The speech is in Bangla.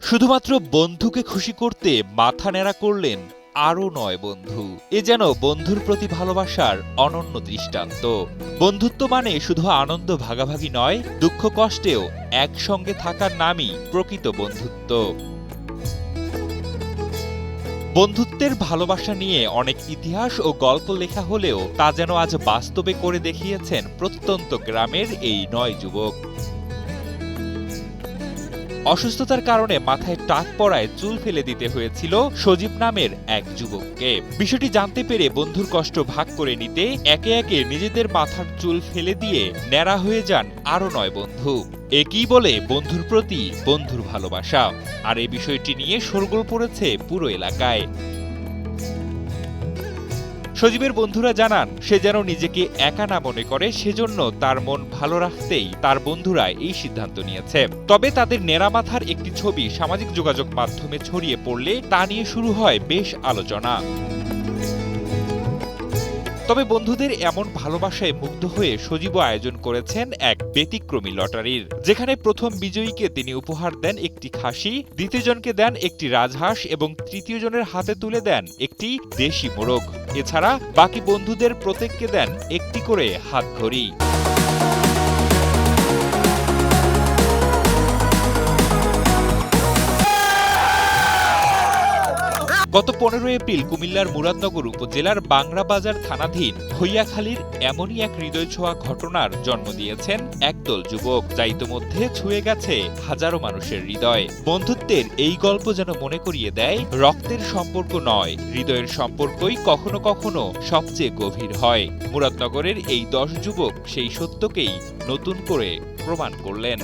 শুধুমাত্র বন্ধুকে খুশি করতে মাথা ন্যাড়া করলেন আরও ৯ বন্ধু। এ যেন বন্ধুর প্রতি ভালোবাসার অনন্য দৃষ্টান্ত। বন্ধুত্ব মানে শুধু আনন্দ ভাগাভাগি নয়, দুঃখ কষ্টেও একসঙ্গে থাকার নামই প্রকৃত বন্ধুত্ব। বন্ধুত্বের ভালোবাসা নিয়ে অনেক ইতিহাস ও গল্প লেখা হলেও তা যেন আজ বাস্তবে করে দেখিয়েছেন প্রত্যন্ত গ্রামের এই ৯ যুবক। অসুস্থতার কারণে মাথায় টাক পড়ায় চুল ফেলে দিতে হয়েছিল সজীব নামের এক যুবককে। বিষয়টি জানতে পেরে বন্ধুর কষ্ট ভাগ করে নিতে একে একে নিজেদের মাথার চুল ফেলে দিয়ে ন্যাড়া হয়ে যান আরও ৯ বন্ধু। একই বলে বন্ধুর প্রতি বন্ধুর ভালোবাসা। আর এই বিষয়টি নিয়ে শোরগোল পড়েছে পুরো এলাকায়। সজীবের বন্ধুরা জানান, সে যেন নিজেকে একা না মনে করে, সেজন্য তার মন ভালো রাখতেই তার বন্ধুরা এই সিদ্ধান্ত নিয়েছে। তবে তাদের নেড়া মাথার একটি ছবি সামাজিক যোগাযোগ মাধ্যমে ছড়িয়ে পড়লে তা নিয়ে শুরু হয় বেশ আলোচনা। তবে বন্ধুদের এমন ভালোবাসায় মুগ্ধ হয়ে সজীবও আয়োজন করেছেন এক ব্যতিক্রমী লটারির, যেখানে প্রথম বিজয়ীকে তিনি উপহার দেন একটি খাসি, দ্বিতীয় জনকে দেন একটি রাজহাঁস এবং তৃতীয় জনের হাতে তুলে দেন একটি দেশি মোরগ। এছাড়া বাকি বন্ধুদের প্রত্যেককে দেন একটি করে হাতঘড়ি। গত ১৫ এপ্রিল কুমিল্লার মুরাদনগর উপজেলার বাংরাবাজার থানাধীন ভৈয়াখালীর এমনই এক হৃদয় ছোঁয়া ঘটনার জন্ম দিয়েছেন একদল যুবক, যা ইতোমধ্যে ছুঁয়ে গেছে হাজারো মানুষের হৃদয়। বন্ধুত্বের এই গল্প যেন মনে করিয়ে দেয়, রক্তের সম্পর্ক নয়, হৃদয়ের সম্পর্কই কখনো কখনো সবচেয়ে গভীর হয়। মুরাদনগরের এই ১০ যুবক সেই সত্যকেই নতুন করে প্রমাণ করলেন।